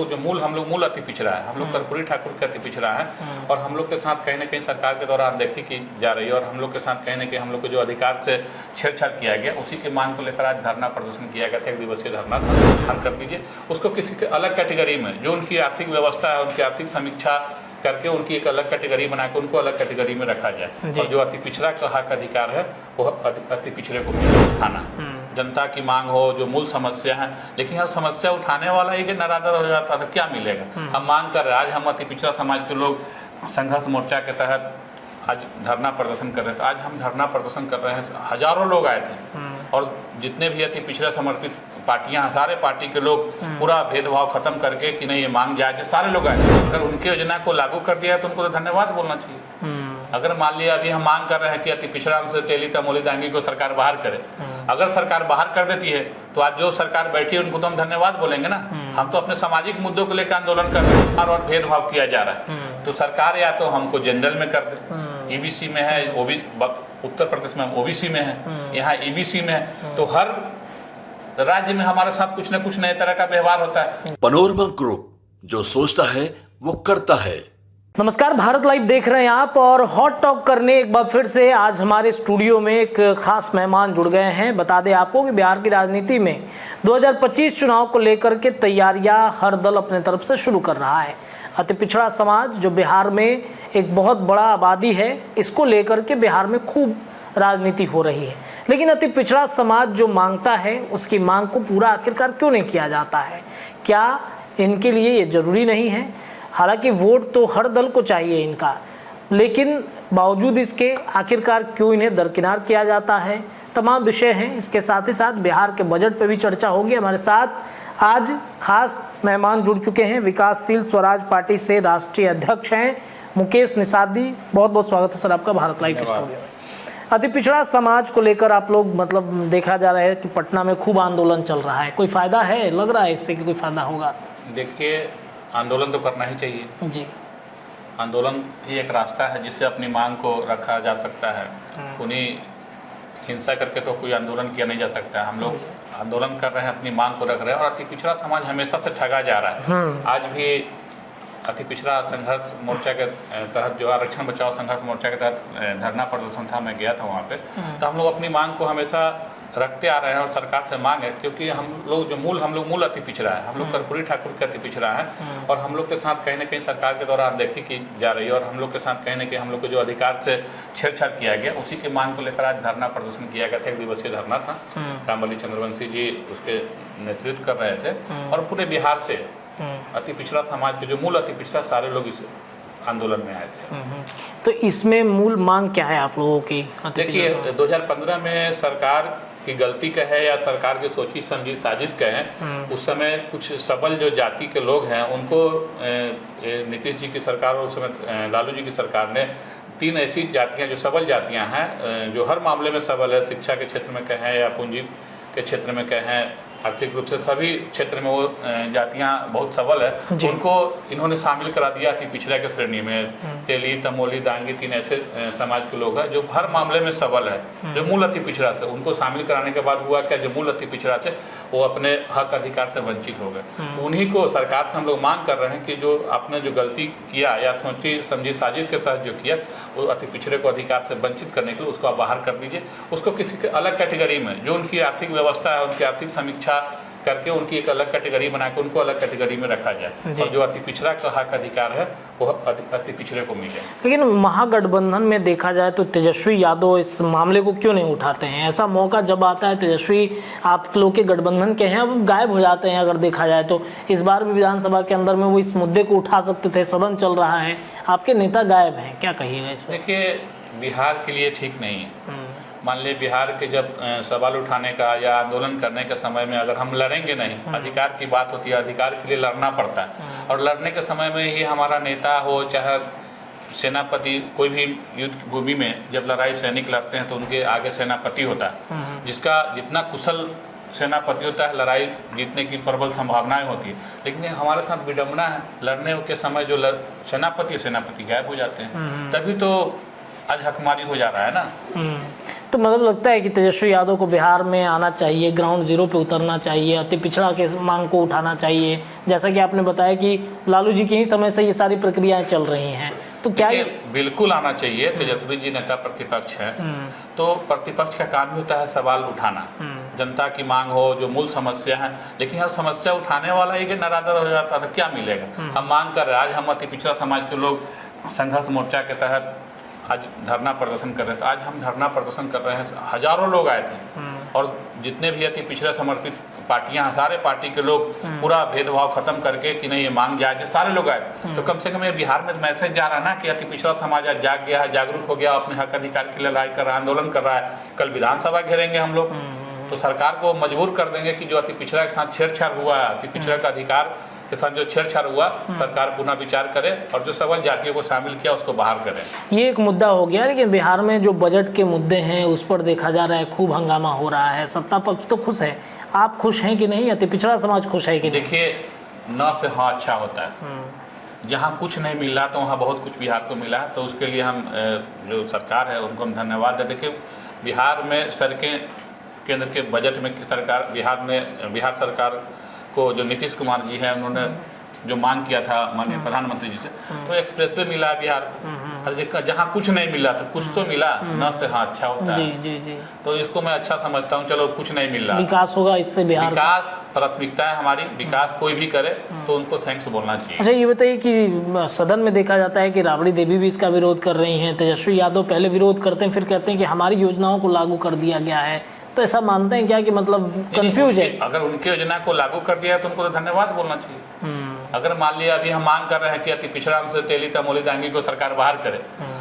लोग जो हम लोग मूल अति पिछड़ा है, हम लोग कर्पूरी ठाकुर के अति पिछड़ा है, और हम लोग के साथ कहीं ना कहीं सरकार के द्वारा अनदेखी की जा रही है, और हम लोग के साथ कहीं ना कहीं हम लोग को जो अधिकार से छेड़छाड़ किया गया, उसी की मांग को लेकर आज धरना प्रदर्शन किया गया था। 1 दिवसीय धरना था, हल कर दीजिए उसको किसी के अलग कैटेगरी में, जो उनकी आर्थिक व्यवस्था है उनकी आर्थिक समीक्षा करके उनकी एक अलग कैटेगरी बना के उनको अलग कैटेगरी में रखा जाए, और जो अति पिछड़ा का हक अधिकार है वो अति पिछड़े को उठाना। जनता की मांग हो, जो मूल समस्या है, लेकिन हर समस्या उठाने वाला ही नाराजर हो जाता था, क्या मिलेगा। हम मांग कर रहे हैं, आज हम अति पिछड़ा समाज के लोग संघर्ष मोर्चा के तहत आज धरना प्रदर्शन कर रहे थे। आज हम धरना प्रदर्शन कर रहे हैं, हजारों लोग आए थे, और जितने भी अति पिछड़ा समर्पित पार्टियां, सारे पार्टी के लोग पूरा भेदभाव खत्म करके कि नहीं ये मांग जायज है, सारे लोग आए। अगर उनकी योजना को लागू कर दिया तो उनको तो धन्यवाद बोलना चाहिए। अगर मान लिया अभी हम मांग कर रहे हैं कि अति पिछड़ा से तेली तमोली दांगी को सरकार बाहर करे, अगर सरकार बाहर कर देती है तो आज जो सरकार बैठी है उनको तो हम धन्यवाद बोलेंगे ना। हम तो अपने सामाजिक मुद्दों को लेकर आंदोलन कर रहे हैं, और भेदभाव किया जा रहा है, तो सरकार या तो हमको जनरल में कर दे, ईबीसी में है, उत्तर प्रदेश में ओबीसी में है, यहाँ ईबीसी में है, तो हर राज्य में हमारे साथ कुछ न कुछ नए तरह का व्यवहार होता है। पनोरमा ग्रुप, जो सोचता है वो करता है। नमस्कार, भारत लाइव देख रहे हैं आप, और हॉट टॉक करने एक बार फिर से आज हमारे स्टूडियो में एक खास मेहमान जुड़ गए हैं। बता दें आपको कि बिहार की राजनीति में 2025 चुनाव को लेकर के तैयारियां हर दल अपने तरफ से शुरू कर रहा है। अति पिछड़ा समाज जो बिहार में एक बहुत बड़ा आबादी है, इसको लेकर के बिहार में खूब राजनीति हो रही है, लेकिन अति पिछड़ा समाज जो मांगता है उसकी मांग को पूरा आखिरकार क्यों नहीं किया जाता है? क्या इनके लिए ये जरूरी नहीं है? हालांकि वोट तो हर दल को चाहिए इनका, लेकिन बावजूद इसके आखिरकार क्यों इन्हें दरकिनार किया जाता है? तमाम विषय हैं। इसके साथ ही साथ बिहार के बजट पे भी चर्चा होगी। हमारे साथ आज खास मेहमान जुड़ चुके हैं। विकासशील स्वराज पार्टी से राष्ट्रीय अध्यक्ष हैं मुकेश निषादी। बहुत बहुत स्वागत है सर आपका भारत लाइव के स्टूडियो में। अति पिछड़ा समाज को लेकर आप लोग, मतलब देखा जा रहा है कि पटना में खूब आंदोलन चल रहा है, कोई फायदा है? लग रहा है इससे कि कोई फायदा होगा? देखिए, आंदोलन तो करना ही चाहिए जी। आंदोलन ही एक रास्ता है जिससे अपनी मांग को रखा जा सकता है। उन्हीं हिंसा करके तो कोई आंदोलन किया नहीं जा सकता है। हम लोग आंदोलन कर रहे हैं, अपनी मांग को रख रहे हैं, और अति पिछड़ा समाज हमेशा से ठगा जा रहा है। आज भी अति पिछड़ा संघर्ष मोर्चा के तहत, जो आरक्षण बचाओ संघर्ष मोर्चा के तहत धरना प्रदर्शन था, मैं गया था वहाँ पे, तो हम लोग अपनी मांग को हमेशा रखते आ रहे हैं, और सरकार से मांग है, क्योंकि हम लोग मूल अति पिछड़ा है, हम लोग कर्पूरी ठाकुर के अति पिछड़ा है, और हम लोग के साथ कहीं ना कहीं सरकार के द्वारा अनदेखी की जा रही है, और हम लोग के साथ कहीं ना कहीं हम लोग को जो अधिकार से छेड़छाड़ किया गया, उसी की मांग को लेकर आज धरना प्रदर्शन किया गया था। 1 दिवसीय धरना था। रामबली चंद्रवंशी जी उसके नेतृत्व कर रहे थे, और पूरे बिहार से अति पिछड़ा समाज के जो मूल अति पिछड़ा सारे लोग इस आंदोलन में आए थे। तो इसमें मूल मांग क्या है आप लोगों की? देखिए, 2015 में सरकार की गलती का है या सरकार की सोची समझी साजिश का है, उस समय कुछ सबल जो जाति के लोग हैं उनको नीतीश जी की सरकार और उस समय लालू जी की सरकार ने 3 ऐसी जातियां जो सबल जातियां हैं, जो हर मामले में सबल है, शिक्षा के क्षेत्र में कहें या पूंजी के क्षेत्र में कहें, आर्थिक रूप से सभी क्षेत्र में वो जातियां बहुत सबल है, उनको इन्होंने शामिल करा दिया अति पिछड़ा के श्रेणी में। तेली तमोली दांगी 3 ऐसे समाज के लोग हैं जो हर मामले में सबल है, जो मूल अति पिछड़ा से, उनको शामिल कराने के बाद हुआ क्या, जो मूल अति पिछड़ा से वो अपने हक अधिकार से वंचित हो गए। तो उन्हीं को सरकार से हम लोग मांग कर रहे हैं कि जो आपने जो गलती किया या सोची समझी साजिश के तहत जो किया, वो अति पिछड़े को अधिकार से वंचित करने के लिए उसको आप बाहर कर दीजिए, उसको किसी के अलग कैटेगरी में, जो उनकी आर्थिक व्यवस्था है उनकी आर्थिक समीक्षा करके उनकी एक अलग कैटेगरी बना के उनको अलग कैटेगरी में रखा जाए, और जो अति पिछड़ा का हक अधिकार है वो अति पिछड़े को मिले। लेकिन महागठबंधन में देखा जाए तो तेजस्वी यादव इस मामले को क्यों नहीं उठाते हैं? ऐसा मौका जब आता है, तेजस्वी आप लोग के गठबंधन के हैं, अब गायब हो जाते हैं। अगर देखा जाए तो इस बार भी विधानसभा के अंदर में वो इस मुद्दे को उठा सकते थे, सदन चल रहा है, आपके नेता गायब हैं, क्या कहिएगा इस पर? देखिए, बिहार के लिए ठीक नहीं है। मान लीजिए बिहार के जब सवाल उठाने का या आंदोलन करने के समय में अगर हम लड़ेंगे नहीं, अधिकार की बात होती है, अधिकार के लिए लड़ना पड़ता है, और लड़ने के समय में ही हमारा नेता हो चाहे सेनापति, कोई भी युद्ध भूमि में जब लड़ाई सैनिक लड़ते हैं तो उनके आगे सेनापति होता है, जिसका जितना कुशल सेनापति होता है लड़ाई जीतने की प्रबल संभावनाएं होती है। लेकिन हमारे साथ विडम्बना है, लड़ने के समय जो सेनापति गायब हो जाते हैं, तभी तो आज हकमारी हो जा रहा है ना। तो मतलब लगता है कि तेजस्वी यादव को बिहार में आना चाहिए, ग्राउंड जीरो पे उतरना चाहिए, अति पिछड़ा के मांग को उठाना चाहिए, जैसा कि आपने बताया कि लालू जी के ही समय से ये सारी प्रक्रियाएं चल रही हैं, तो क्या बिल्कुल आना चाहिए। तेजस्वी जी नेता प्रतिपक्ष है, तो प्रतिपक्ष का काम ही होता है सवाल उठाना, जनता की मांग हो, जो मूल समस्या है। लेकिन हर समस्या उठाने वाला ही नरादर हो जाता था, क्या मिलेगा? हम मांग कर रहे हैं, आज हम अति पिछड़ा समाज के लोग संघर्ष मोर्चा के तहत आज धरना प्रदर्शन कर रहे थे। आज हम धरना प्रदर्शन कर रहे हैं, हजारों लोग आए थे, और जितने भी अति पिछड़ा समर्पित पार्टियां, सारे पार्टी के लोग पूरा भेदभाव खत्म करके कि नहीं ये मांग जायज है, सारे लोग आए थे। तो कम से कम ये बिहार में मैसेज जा रहा है ना कि अति पिछड़ा समाज आज जाग गया है, जागरूक हो गया, अपने हक अधिकार के लिए लड़ाई कर रहा है, आंदोलन कर रहा है। कल विधानसभा घेरेंगे हम लोग, तो सरकार को मजबूर कर देंगे कि जो अति पिछड़ा के साथ छेड़छाड़ हुआ है, अति पिछड़ा का अधिकार के साथ जो छेड़छाड़ हुआ, सरकार पुनः विचार करे और जो सबल जातियों को शामिल किया उसको बाहर करे। ये एक मुद्दा हो गया, लेकिन बिहार में जो बजट के मुद्दे हैं उस पर देखा जा रहा है खूब हंगामा हो रहा है। सत्ता पक्ष तो खुश है, आप खुश हैं कि नहीं? अति पिछड़ा समाज खुश है कि नहीं? देखिए, न से हाँ अच्छा होता है। जहाँ कुछ नहीं मिल रहा तो वहाँ बहुत कुछ बिहार को मिला है, तो उसके लिए हम जो सरकार है उनको हम धन्यवाद देते। देखिए, बिहार में सड़कें केंद्र के बजट में सरकार, बिहार सरकार को जो नीतीश कुमार जी हैं उन्होंने जो मांग किया था माननीय प्रधानमंत्री जी से, तो एक्सप्रेस पे मिला बिहार को। हर जगह जहाँ कुछ नहीं मिला तो कुछ तो मिला, न से हाँ अच्छा होता है। जी जी जी। तो इसको मैं अच्छा समझता हूँ। चलो कुछ नहीं मिल रहा, विकास होगा इससे बिहार, विकास प्राथमिकता है हमारी, विकास कोई भी करे तो उनको थैंक्स बोलना चाहिए। अच्छा, ये बताइए कि सदन में देखा जाता है कि राबड़ी देवी भी इसका विरोध कर रही हैं, तेजस्वी यादव पहले विरोध करते हैं, फिर कहते हैं कि हमारी योजनाओं को लागू कर दिया गया है, तो ऐसा मानते हैं क्या कि मतलब कंफ्यूज है? अगर उनकी योजना को लागू कर दिया तो उनको तो धन्यवाद बोलना चाहिए। अगर मान लिया अभी हम मांग कर रहे हैं कि अति पिछड़ा से तेली तमोली दांगी को सरकार बाहर करे,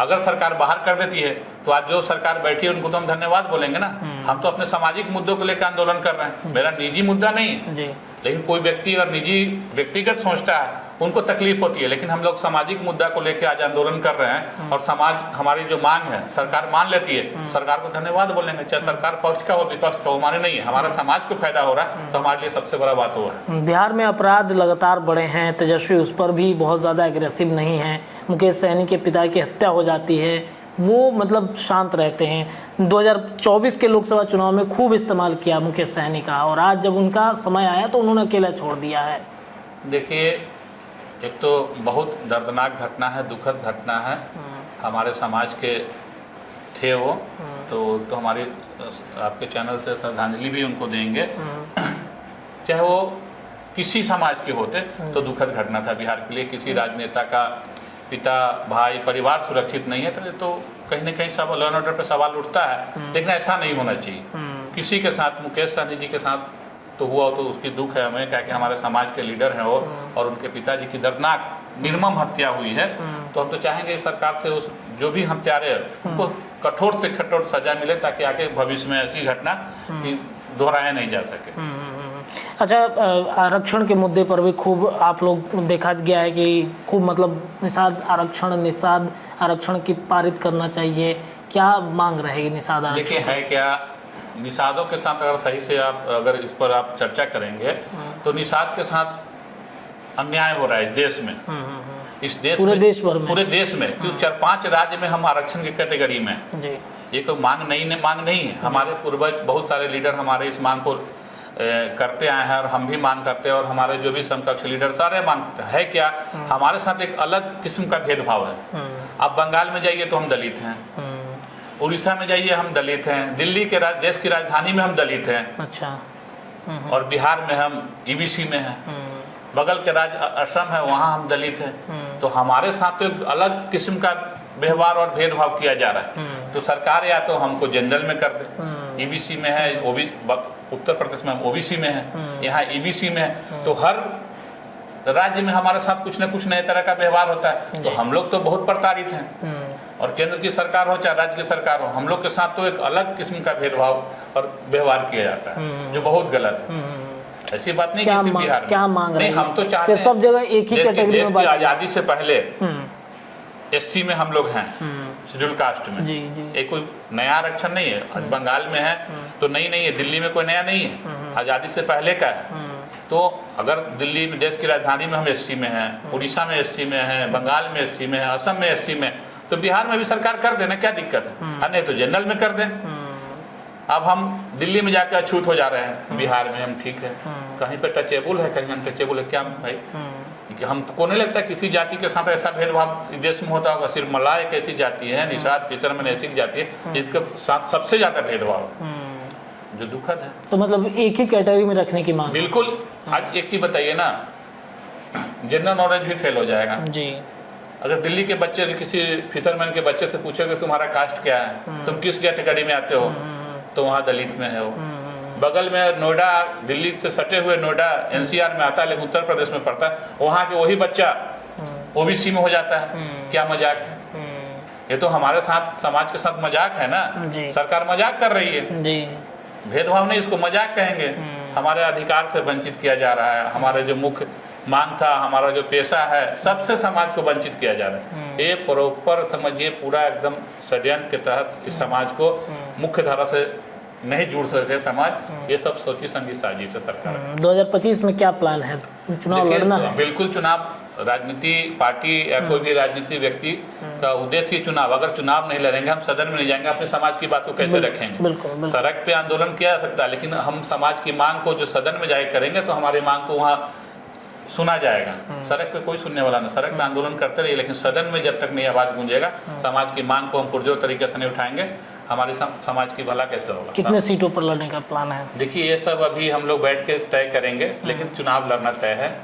अगर सरकार बाहर कर देती है तो आज जो सरकार बैठी है उनको तो हम धन्यवाद बोलेंगे ना। हम तो अपने सामाजिक मुद्दों को लेकर आंदोलन कर रहे हैं, मेरा निजी मुद्दा नहीं है जी। लेकिन कोई व्यक्ति अगर निजी व्यक्तिगत सोचता है उनको तकलीफ होती है, लेकिन हम लोग सामाजिक मुद्दा को लेकर आज आंदोलन कर रहे हैं और समाज हमारी जो मांग है सरकार मान लेती है, सरकार को धन्यवाद बोलेंगे। चाहे सरकार पक्ष का हो विपक्ष का हो, माने नहीं है, हमारा समाज को फायदा हो रहा है तो हमारे लिए सबसे बड़ा बात हुआ है। बिहार में अपराध लगातार बढ़े हैं, तेजस्वी उस पर भी बहुत ज़्यादा एग्रेसिव नहीं है। मुकेश सहनी के पिता की हत्या हो जाती है, वो मतलब शांत रहते हैं। 2024 के लोकसभा चुनाव में खूब इस्तेमाल किया मुकेश सहनी का, और आज जब उनका समय आया तो उन्होंने अकेला छोड़ दिया है। देखिए, एक तो बहुत दर्दनाक घटना है, दुखद घटना है, हमारे समाज के थे वो, तो हमारी आपके चैनल से श्रद्धांजलि भी उनको देंगे। चाहे वो किसी समाज के होते तो दुखद घटना था बिहार के लिए। किसी राजनेता का पिता, भाई, परिवार सुरक्षित नहीं है तो कहीं ना कहीं सब लॉ एंड ऑर्डर पे सवाल उठता है, लेकिन ऐसा नहीं होना चाहिए। किसी के साथ, मुकेश सहनी जी के साथ तो हुआ तो उसकी दुख है हमें, क्या कि हमारे समाज के लीडर हैं वो, और उनके पिताजी की दर्दनाक निर्मम हत्या हुई है। तो हम तो चाहेंगे सरकार से उस जो भी हत्यारे हैं उनको कठोर से कठोर सजा मिले, ताकि आगे भविष्य में ऐसी घटना दोहराया नहीं जा सके। अच्छा, आरक्षण के मुद्दे पर भी खूब आप लोग देखा गया है कि खूब मतलब निषाद आरक्षण की पारित करना चाहिए, क्या मांग रहेगी निषाद आरक्षण? देखिए, है क्या, निषादों के साथ अगर सही से आप अगर इस पर आप चर्चा करेंगे तो निषाद के साथ अन्याय हो रहा है इस देश में, इस देश पूरे में, देश भर में, पूरे देश में, क्योंकि 4-5 राज्य में हम आरक्षण की कैटेगरी में जी। ये कोई मांग नहीं है। हमारे पूर्वज, बहुत सारे लीडर हमारे इस मांग को करते आए हैं और हम भी मांग करते हैं, और हमारे जो भी समकक्ष लीडर सारे मांग करते हैं। है क्या, हमारे साथ एक अलग किस्म का भेदभाव है। आप बंगाल में जाइए तो हम दलित हैं, उड़ीसा में जाइए हम दलित हैं, दिल्ली के देश की राजधानी में हम दलित हैं, अच्छा, और बिहार में हम ईबीसी में हैं, बगल के राज्य असम है वहाँ हम दलित हैं। तो हमारे साथ तो एक अलग किस्म का व्यवहार और भेदभाव किया जा रहा है। तो सरकार या तो हमको जनरल में कर दे, ईबीसी में है, उत्तर प्रदेश में हम ओबीसी में है, यहाँ ईबीसी में है, तो हर राज्य में हमारे साथ कुछ न कुछ नए तरह का व्यवहार होता है। तो हम लोग तो बहुत प्रताड़ित हैं, और केंद्र की सरकार हो चाहे राज्य की सरकार हो, हम लोग के साथ तो एक अलग किस्म का भेदभाव और व्यवहार किया जाता है जो बहुत गलत है। ऐसी बात नहीं कि सिर्फ बिहार में, क्या मांग नहीं, हम तो चाहते हैं सब जगह एक ही कैटेगरी में। देश की आज़ादी से पहले एससी में हम लोग हैं, शेड्यूल कास्ट में। जी जी। ये कोई नया आरक्षण नहीं है, आज बंगाल में है तो नहीं है, दिल्ली में कोई नया नहीं है, आज़ादी से पहले का है। तो अगर दिल्ली में, देश की राजधानी में हम एससी में हैं, उड़ीसा में एससी में हैं, बंगाल में एससी में है, असम में एससी में, तो बिहार में भी सरकार कर देना, क्या दिक्कत है? नहीं तो जनरल में कर दें, अब हम दिल्ली में जाकर अछूत हो जा रहे हैं, बिहार में हम ठीक है, कहीं पे टचेबल है, कहीं अनटचेबल है। क्या भाई, कि हमको नहीं लगता किसी जाति के साथ ऐसा भेदभाव देश में होता होगा। सिर्फ मल्लाह एक ऐसी जाति है, निषाद फिशरमैन ऐसी जाति है जिसके साथ सबसे ज़्यादा भेदभाव है, जो दुखद है। तो मतलब एक ही कैटेगरी में रखने की मांग। बिल्कुल। आज एक चीज बताइए ना, जनरल नॉलेज भी फेल हो जाएगा जी। अगर दिल्ली के बच्चे किसी फिशरमैन के बच्चे से पूछोगे तुम्हारा कास्ट क्या है, तुम किस कैटेगरी में आते हो, तो वहाँ दलित में है वो। बगल में नोएडा, दिल्ली से सटे हुए नोएडा एनसीआर में आता है, लेकिन उत्तर प्रदेश में पड़ता है, वहाँ के वही बच्चा ओबीसी में हो जाता है। क्या मजाक है ये? तो हमारे साथ, समाज के साथ मजाक है ना। सरकार मजाक कर रही है जी। भेदभाव नहीं, इसको मजाक कहेंगे। हमारे अधिकार से वंचित किया जा रहा है, हमारे जो मुख्य मांग था, हमारा जो पेशा है, सबसे समाज को वंचित किया जा रहा है। ये प्रॉपर समझिए, पूरा एकदम षड्यंत्र के तहत इस समाज को मुख्य धारा से नहीं जुड़ सके समाज। ये सब सोची समझी साजिश है सरकार। 2025 में क्या प्लान है? चुनाव लड़ना है? बिल्कुल चुनाव, राजनीति पार्टी या कोई भी राजनीति व्यक्ति का उद्देश्य चुनाव। अगर चुनाव नहीं लड़ेंगे, हम सदन में नहीं जाएंगे, अपने समाज की बात को कैसे रखेंगे? सड़क पे आंदोलन किया जा सकता है, लेकिन हम समाज की मांग को जो सदन में जाकर करेंगे तो हमारी मांग को वहाँ सुना जाएगा। सड़क पे कोई सुनने वाला नहीं। सड़क में आंदोलन करते रहिए, लेकिन सदन में जब तक नहीं आवाज गूंजेगा, समाज की मांग को हम पुरजोर तरीके से नहीं उठाएंगे, हमारे समाज की भला कैसे होगा? कितने सीटों पर लड़ने का प्लान है? देखिए, ये सब अभी हम लोग बैठ के तय करेंगे, लेकिन चुनाव लड़ना तय है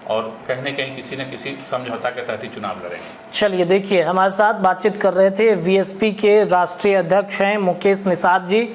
और कहीं न कहीं किसी न किसी समझौता के तहत ही चुनाव लड़ेंगे। चलिए, देखिए हमारे साथ बातचीत कर रहे थे वीएसपी के राष्ट्रीय अध्यक्ष हैं मुकेश निषाद जी।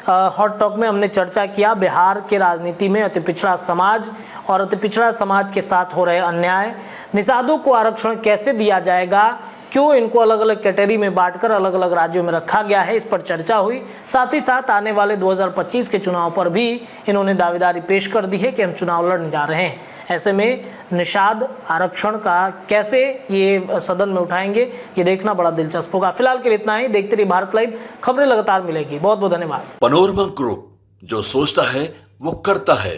हॉट टॉक में हमने चर्चा किया बिहार के राजनीति में अति पिछड़ा समाज और अति पिछड़ा समाज के साथ हो रहे अन्याय, निषादों को आरक्षण कैसे दिया जाएगा, क्यों इनको अलग अलग कैटेगरी में बांटकर अलग अलग राज्यों में रखा गया है, इस पर चर्चा हुई। साथ ही साथ आने वाले 2025 के चुनाव पर भी इन्होंने दावेदारी पेश कर दी है कि हम चुनाव लड़ने जा रहे हैं। ऐसे में निषाद आरक्षण का कैसे ये सदन में उठाएंगे, ये देखना बड़ा दिलचस्प होगा। फिलहाल के लिए इतना ही। देखते रहिए भारत लाइव, खबरें लगातार मिलेगी। बहुत बहुत धन्यवाद। पनोरमा ग्रुप, जो सोचता है वो करता है।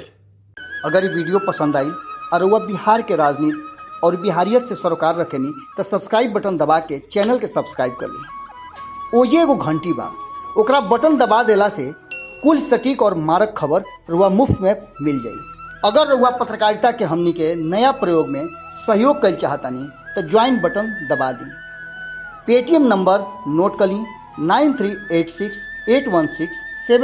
अगर ये वीडियो पसंद आई और वह बिहार के राजनीति और बिहारियत से सरोकार रखेनी तो सब्सक्राइब बटन दबा के चैनल के सब्सक्राइब कर ली। ओजे एगो घंटी बा, ओकरा बटन दबा देला से कुल सटीक और मारक खबर रुआ मुफ्त में मिल जाई। अगर रुआ पत्रकारिता के हमनी के नया प्रयोग में सहयोग कर चाहतानी तो ज्वाइन बटन दबा दी। पेटीएम नंबर नोट कर ली 93868167